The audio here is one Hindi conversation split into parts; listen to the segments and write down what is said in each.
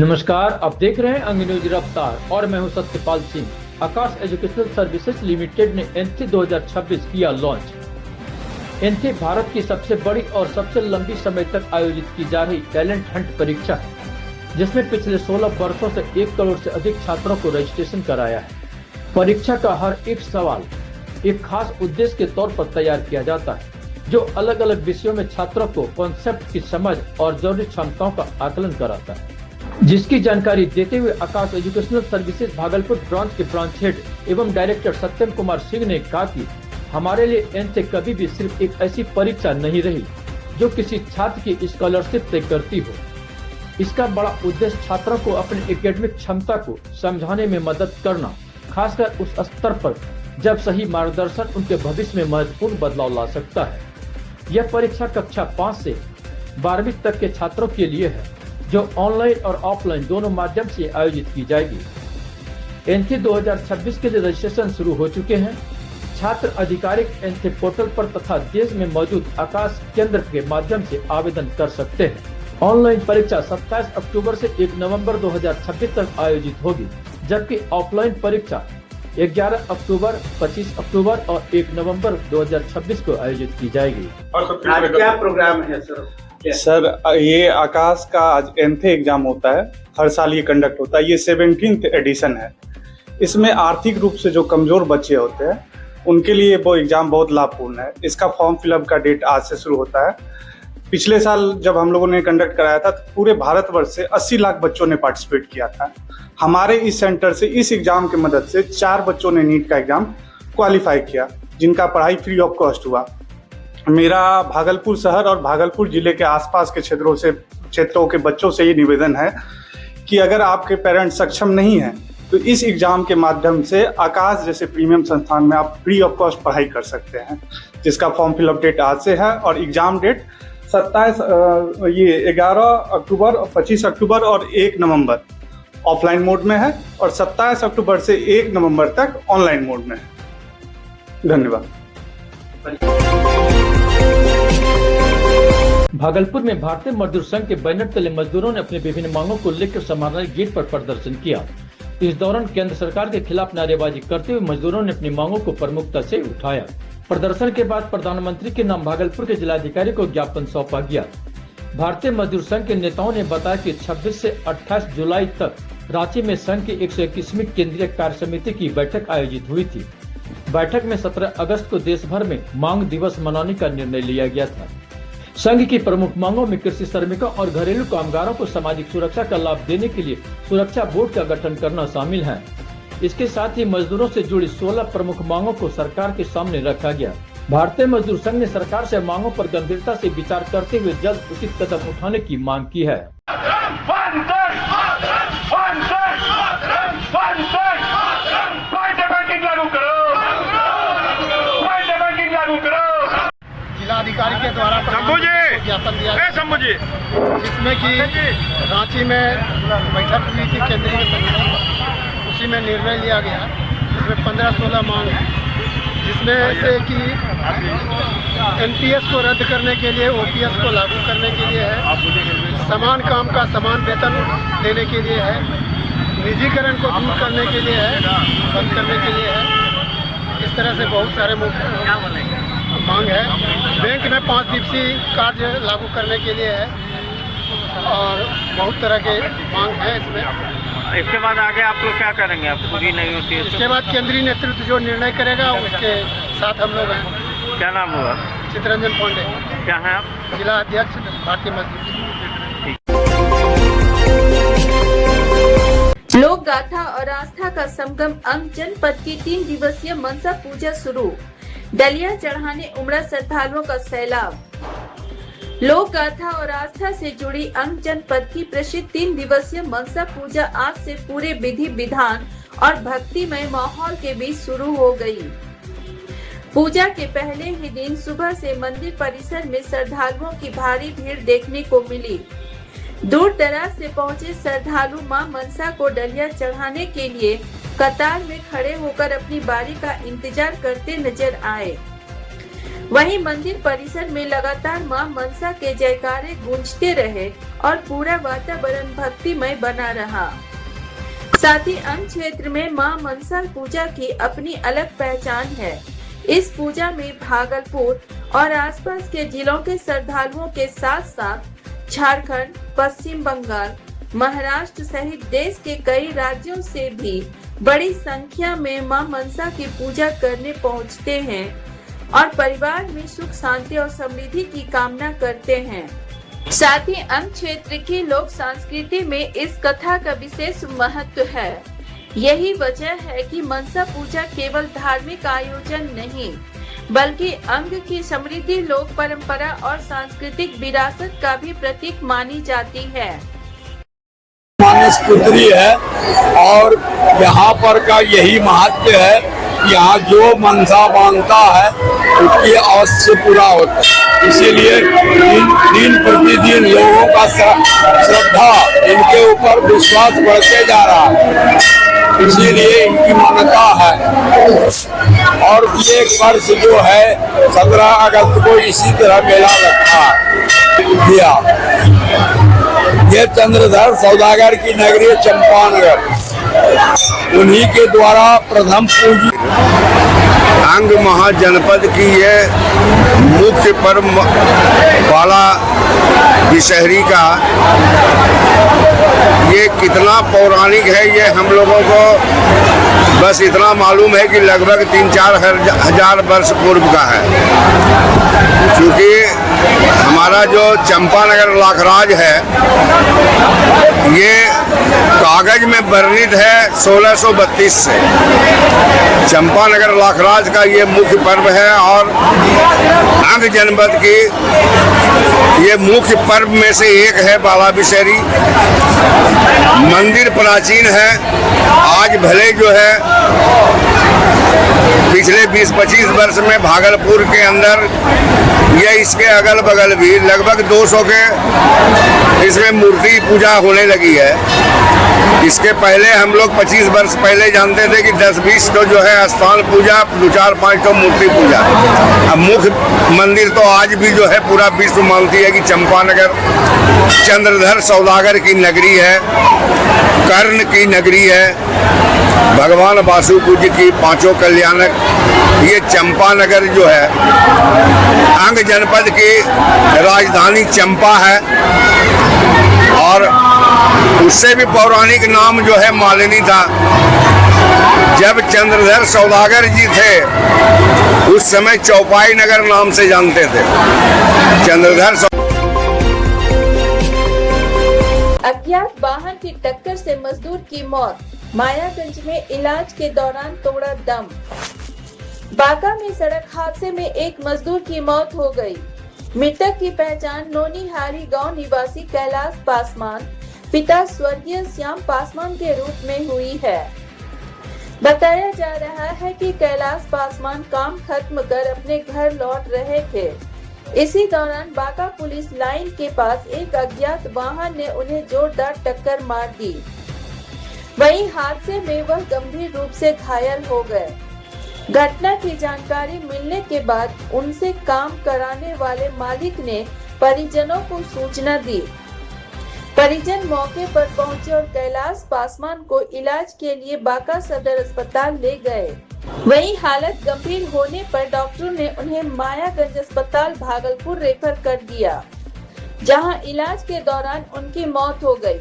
नमस्कार, आप देख रहे हैं अंग न्यूज रफ्तार और मैं हूं सत्यपाल सिंह। आकाश एजुकेशनल सर्विसेज लिमिटेड ने एनथी 2026 किया लॉन्च। एनथी भारत की सबसे बड़ी और सबसे लंबी समय तक आयोजित की जा रही टैलेंट हंट परीक्षा है, जिसमें पिछले 16 वर्षों से 1 करोड़ से अधिक छात्रों को रजिस्ट्रेशन कराया है। परीक्षा का हर एक सवाल एक खास उद्देश्य के तौर पर तैयार किया जाता है, जो अलग अलग विषयों में छात्रों को कॉन्सेप्ट की समझ और जरूरी क्षमताओं का आकलन कराता है। जिसकी जानकारी देते हुए आकाश एजुकेशनल सर्विसेज भागलपुर ब्रांच के ब्रांच हेड एवं डायरेक्टर सत्यम कुमार सिंह ने कहा कि हमारे लिए एनथी कभी भी सिर्फ एक ऐसी परीक्षा नहीं रही जो किसी छात्र की स्कॉलरशिप तय करती हो। इसका बड़ा उद्देश्य छात्रों को अपनी एकेडमिक क्षमता को समझाने में मदद करना, खासकर उस स्तर पर जब सही मार्गदर्शन उनके भविष्य में महत्वपूर्ण बदलाव ला सकता है। यह परीक्षा कक्षा 5 से 12वीं तक के छात्रों के लिए है, जो ऑनलाइन और ऑफलाइन दोनों माध्यम से आयोजित की जाएगी। एनथी 2026 के लिए रजिस्ट्रेशन शुरू हो चुके हैं। छात्र आधिकारिक एनथी पोर्टल पर तथा देश में मौजूद आकाश केंद्र के माध्यम से आवेदन कर सकते हैं। ऑनलाइन परीक्षा 27 अक्टूबर से 1 नवंबर 2026 तक आयोजित होगी, जबकि ऑफलाइन परीक्षा 11 अक्टूबर, 25 अक्टूबर और 1 नवंबर 2026 को आयोजित की जाएगी। आज क्या प्रोग्राम है सर, ये आकाश का आज एनथी एग्जाम होता है। हर साल ये कंडक्ट होता है। ये 17th एडिशन है। इसमें आर्थिक रूप से जो कमजोर बच्चे होते हैं उनके लिए वो एग्जाम बहुत लाभपूर्ण है। इसका फॉर्म फिलअप का डेट आज से शुरू होता है। पिछले साल जब हम लोगों ने कंडक्ट कराया था तो पूरे भारतवर्ष से 80 लाख बच्चों ने पार्टिसिपेट किया था। हमारे इस सेंटर से इस एग्जाम की मदद से 4 बच्चों ने नीट का एग्जाम क्वालिफाई किया, जिनका पढ़ाई फ्री ऑफ कॉस्ट हुआ। मेरा भागलपुर शहर और भागलपुर जिले के आसपास के क्षेत्रों के बच्चों से ये निवेदन है कि अगर आपके पेरेंट्स सक्षम नहीं हैं तो इस एग्जाम के माध्यम से आकाश जैसे प्रीमियम संस्थान में आप फ्री ऑफ कॉस्ट पढ़ाई कर सकते हैं, जिसका फॉर्म फिलअप डेट आज से है। और एग्जाम डेट 11 अक्टूबर, 25 अक्टूबर और 1 नवंबर ऑफलाइन मोड में है और 27 अक्टूबर से 1 नवंबर तक ऑनलाइन मोड में है। धन्यवाद। भागलपुर में भारतीय मजदूर संघ के बैनर तले मजदूरों ने अपनी विभिन्न मांगों को लेकर समाहरणालय गेट पर प्रदर्शन किया। इस दौरान केंद्र सरकार के खिलाफ नारेबाजी करते हुए मजदूरों ने अपनी मांगों को प्रमुखता से उठाया। प्रदर्शन के बाद प्रधानमंत्री के नाम भागलपुर के जिलाधिकारी को ज्ञापन सौंपा गया। भारतीय मजदूर संघ के नेताओं ने बताया कि 26 से 28 जुलाई तक रांची में संघ की 121वीं केंद्रीय कार्य समिति की बैठक आयोजित हुई थी। बैठक में 17 अगस्त को देश भर में मांग दिवस मनाने का निर्णय लिया गया था। संघ की प्रमुख मांगों में कृषि श्रमिकों और घरेलू कामगारों को सामाजिक सुरक्षा का लाभ देने के लिए सुरक्षा बोर्ड का गठन करना शामिल है। इसके साथ ही मजदूरों से जुड़ी 16 प्रमुख मांगों को सरकार के सामने रखा गया। भारतीय मजदूर संघ ने सरकार से मांगों पर गंभीरता से विचार करते हुए जल्द उचित कदम उठाने की मांग की है। जिलाधिकारी के द्वारा ज्ञापन दिया जिसमें कि रांची में बैठक हुई थी केंद्रीय समिति, उसी में निर्णय लिया गया। इसमें 15-16 मांग है, जिसमें से कि एनपीएस को रद्द करने के लिए ओपीएस को लागू करने के लिए है, समान काम का समान वेतन देने के लिए है, निजीकरण को दूर करने के लिए है, बंद करने के लिए है। इस तरह से बहुत सारे मांग है। बैंक में 5 दिवसीय कार्य लागू करने के लिए है और बहुत तरह के मांग है इसमें। इसके बाद आगे आप लोग क्या करेंगे? आप पूरी नहीं होती है इसके बाद केंद्रीय नेतृत्व जो निर्णय करेगा उसके साथ हम लोग हैं। क्या नाम हुआ? चितरंजन पांडे। क्या है आप? जिला अध्यक्ष भारतीय मजदूर। लोक गाथा और आस्था का संगम अंग जनपद की 3 दिवसीय मनसा पूजा शुरू। डलिया चढ़ाने उमड़ा श्रद्धालुओं का सैलाब। लोक गाथा और आस्था से जुड़ी अंग जनपद की प्रसिद्ध 3 दिवसीय मनसा पूजा आज से पूरे विधि विधान और भक्तिमय माहौल के बीच शुरू हो गई। पूजा के पहले ही दिन सुबह से मंदिर परिसर में श्रद्धालुओं की भारी भीड़ देखने को मिली। दूर दराज से पहुंचे श्रद्धालु मां मनसा को डलिया चढ़ाने के लिए कतार में खड़े होकर अपनी बारी का इंतजार करते नजर आए। वहीं मंदिर परिसर में लगातार मां मनसा के जयकारे गूंजते रहे और पूरा वातावरण भक्तिमय बना रहा। साथ ही अंग क्षेत्र में मां मनसा पूजा की अपनी अलग पहचान है। इस पूजा में भागलपुर और आसपास के जिलों के श्रद्धालुओं के साथ साथ झारखंड, पश्चिम बंगाल, महाराष्ट्र सहित देश के कई राज्यों से भी बड़ी संख्या में मां मनसा की पूजा करने पहुंचते हैं और परिवार में सुख शांति और समृद्धि की कामना करते हैं। साथ ही अंग क्षेत्र की लोक संस्कृति में इस कथा का विशेष महत्व है। यही वजह है कि मनसा पूजा केवल धार्मिक आयोजन नहीं बल्कि अंग की समृद्धि, लोक परंपरा और सांस्कृतिक विरासत का भी प्रतीक मानी जाती है। मानस पुत्री है और यहाँ पर का यही महत्व है। यहाँ जो मनसा मांगता है उसकी अवश्य पूरा होता है। इसीलिए दिन प्रतिदिन लोगों का श्रद्धा, इनके ऊपर विश्वास बढ़ते जा रहा है। इसीलिए इनकी मान्यता है। और ये वर्ष जो है 17 अगस्त को इसी तरह मेला रखा गया। ये चंद्रधर सौदागर की नगरी चंपानगर, उन्हीं के द्वारा प्रथम पूजी अंग महाजनपद की ये मुख्य पर्व वाला दशहरी का ये कितना पौराणिक है, ये हम लोगों को बस इतना मालूम है कि लगभग 3-4 हजार वर्ष पूर्व का है। क्योंकि हमारा जो चंपानगर लाखराज है ये कागज में वर्णित है 1632 से। चंपानगर लाखराज का ये मुख्य पर्व है और अंग जनपद की ये मुख्य पर्व में से एक है बाला बिशहरी। मंदिर प्राचीन है। आज भले जो है पिछले 20-25 वर्ष में भागलपुर के अंदर या इसके अगल बगल भी लगभग 200 के इसमें मूर्ति पूजा होने लगी है। इसके पहले हम लोग 25 वर्ष पहले जानते थे कि 10-20 तो जो है स्थान पूजा, 2-4-5 तो मूर्ति पूजा। अब मुख्य मंदिर तो आज भी जो है पूरा विश्व मानती है कि चंपानगर चंद्रधर सौदागर की नगरी है, कर्ण की नगरी है, भगवान वासुपूज्य की पांचों कल्याणक ये चंपानगर जो है अंग जनपद की राजधानी चंपा है। और उससे भी पौराणिक नाम जो है मालिनी था। जब चंद्रधर सौदागर जी थे उस समय चौपाई नगर नाम से जानते थे। चंद्रधर अज्ञात वाहन की टक्कर से मजदूर की मौत, मायागंज में इलाज के दौरान तोड़ा दम। बांका में सड़क हादसे में एक मजदूर की मौत हो गई। मृतक की पहचान नोनीहारी गांव निवासी कैलाश पासवान, पिता स्वर्गीय श्याम पासवान के रूप में हुई है। बताया जा रहा है कि कैलाश पासवान काम खत्म कर अपने घर लौट रहे थे। इसी दौरान बांका पुलिस लाइन के पास एक अज्ञात वाहन ने उन्हें जोरदार टक्कर मार दी। वहीं हादसे में वह गंभीर रूप से घायल हो गए। घटना की जानकारी मिलने के बाद उनसे काम कराने वाले मालिक ने परिजनों को सूचना दी। परिजन मौके पर पहुंचे और कैलाश पासवान को इलाज के लिए बांका सदर अस्पताल ले गए। वहीं हालत गंभीर होने पर डॉक्टरों ने उन्हें मायागंज अस्पताल भागलपुर रेफर कर दिया, जहां इलाज के दौरान उनकी मौत हो गई।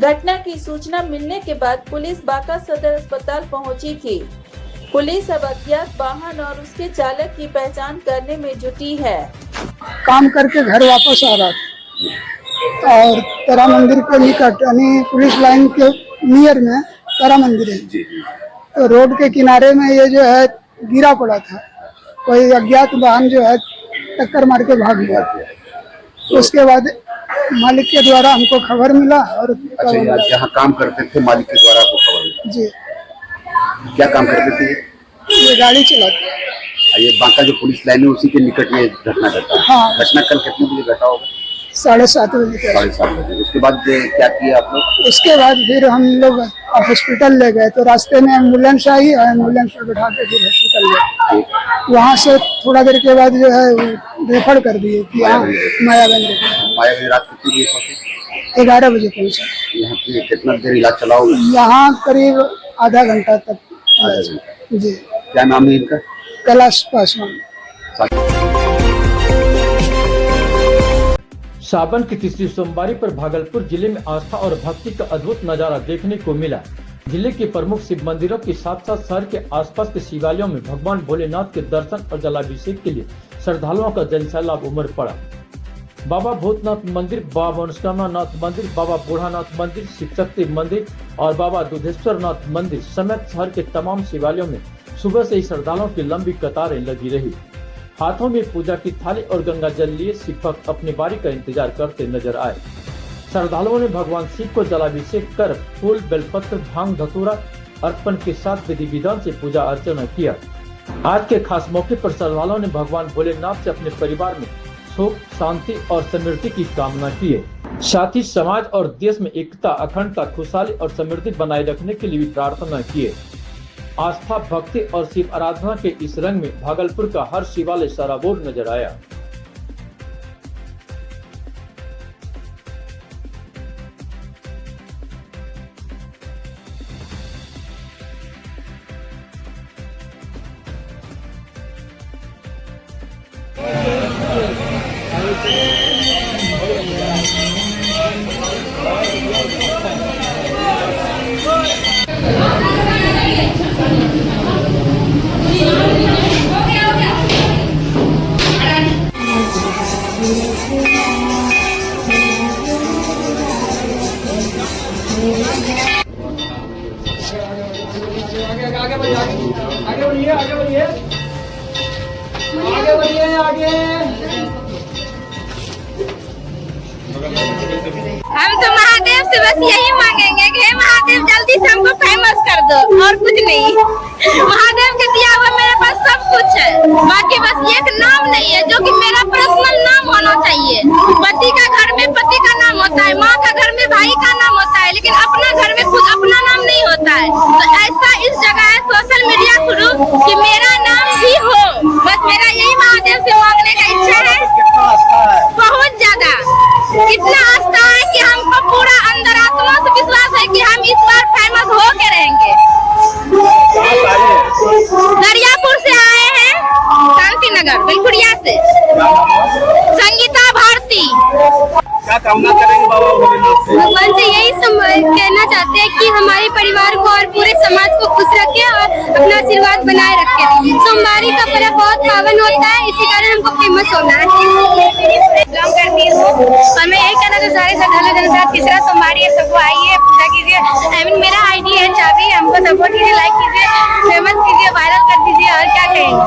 घटना की सूचना मिलने के बाद पुलिस बांका सदर अस्पताल पहुंची थी। पुलिस अब अज्ञात वाहन और उसके चालक की पहचान करने में जुटी है। काम करके घर वापस आ रहा था और तारा मंदिर के निकट यानी पुलिस लाइन के नियर में तारा मंदिर है, तो रोड के किनारे में ये जो है गिरा पड़ा था। कोई अज्ञात वाहन जो है टक्कर मार के भाग गया। उसके बाद मालिक के द्वारा हमको खबर मिला और अच्छा, जहाँ काम करते थे मालिक के द्वारा आपको खबर मिला? जी। क्या काम करते थे? ये गाड़ी चलाते। ये बांका जो पुलिस लाइन है उसी के निकट ये घटना घटा। हाँ। घटना कल कितने बजे घटा होगा? 7:30 बजे। 7:30 बजे। उसके बाद क्या किया आप लोग? उसके बाद फिर हम लोग हॉस्पिटल ले गए, तो रास्ते में एम्बुलेंस आई, एम्बुलेंस में बैठा के फिर हॉस्पिटल ले, वहाँ से थोड़ा देर के बाद जो है रेफर कर दिए कि यहाँ मायागंज मायागंज रात कितनी बजे पहुंचे? 11 बजे पहुँचा। यहाँ पे कितना देर इलाज चला होगा? यहाँ करीब आधा घंटा तक। आधा घंटा। जी। क्या नाम है इनका? कैलाश पासवान। सावन की तीसरी सोमवारी पर भागलपुर जिले में आस्था और भक्ति का अद्भुत नजारा देखने को मिला। जिले के प्रमुख शिव मंदिरों के साथ साथ शहर के आसपास के शिवालयों में भगवान भोलेनाथ के दर्शन और जलाभिषेक के लिए श्रद्धालुओं का जनसैलाब उमड़ पड़ा। बाबा भूतनाथ मंदिर, बाबा मनोकामना नाथ मंदिर, बाबा बूढ़ानाथ मंदिर, शिव शक्ति मंदिर और बाबा दुधेश्वर नाथ मंदिर समेत शहर के तमाम शिवालयों में सुबह से ही श्रद्धालुओं की लंबी कतारें लगी रही। हाथों में पूजा की थाली और गंगा जल लिए शिव भक्त अपनी बारी का इंतजार करते नजर आए। श्रद्धालुओं ने भगवान शिव को जलाभिषेक कर फूल, बेलपत्र, भांग, धतूरा अर्पण के साथ विधि विधान से पूजा अर्चना किया। आज के खास मौके पर श्रद्धालुओं ने भगवान भोलेनाथ से अपने परिवार में सुख, शांति और समृद्धि की कामना की है। साथ ही समाज और देश में एकता, अखंडता, खुशहाली और समृद्धि बनाए रखने के लिए भी प्रार्थना की है। आस्था, भक्ति और शिव आराधना के इस रंग में भागलपुर का हर शिवालय सराबोर नजर आया। हम तो महादेव से बस यही मांगेंगे कि हे महादेव जल्दी से हमको फेमस कर दो, और कुछ नहीं। महादेव के दिया हुआ मेरे पास सब कुछ है, बाकी बस एक नाम नहीं है जो कि मेरा पर्सनल नाम होना चाहिए। पति का घर में पति का नाम होता है, माँ का घर में भाई का नाम होता है, लेकिन अपना घर में खुद अपना नाम नहीं होता है। तो ऐसा इस जगह है सोशल मीडिया थ्रू कि मेरा नाम भी हो, बस मेरा यही महादेव से मांगने का इच्छा है। बहुत ज्यादा इतना आस्था है कि हमको पूरा अंदर आत्मा से विश्वास है कि हम इस बार फेमस हो के रहेंगे। दरियापुर से आए हैं, शांति नगर बिलखुरिया से। संगीता भारती। क्या कामना करेंगे बाबा भोलेनाथ से? भगवान से यही कहना चाहते हैं कि हमारे परिवार को और पूरे समाज को खुश रखे और अपना आशीर्वाद बनाए रखे। सोमवारी का पर्व बहुत पावन होता है, इसी कारण हमको फेमस होना है। बिलोंग करती हूँ और मैं यही कहना चाहता सारे श्रद्धालु जनता तीसरा सोमवारी है, सबको आइए पूजा कीजिए। मेरा आईडी है चाबी, हमको सपोर्ट कीजिए, लाइक कीजिए, फेमस कीजिए, वायरल कर दीजिए, और क्या कहेंगे।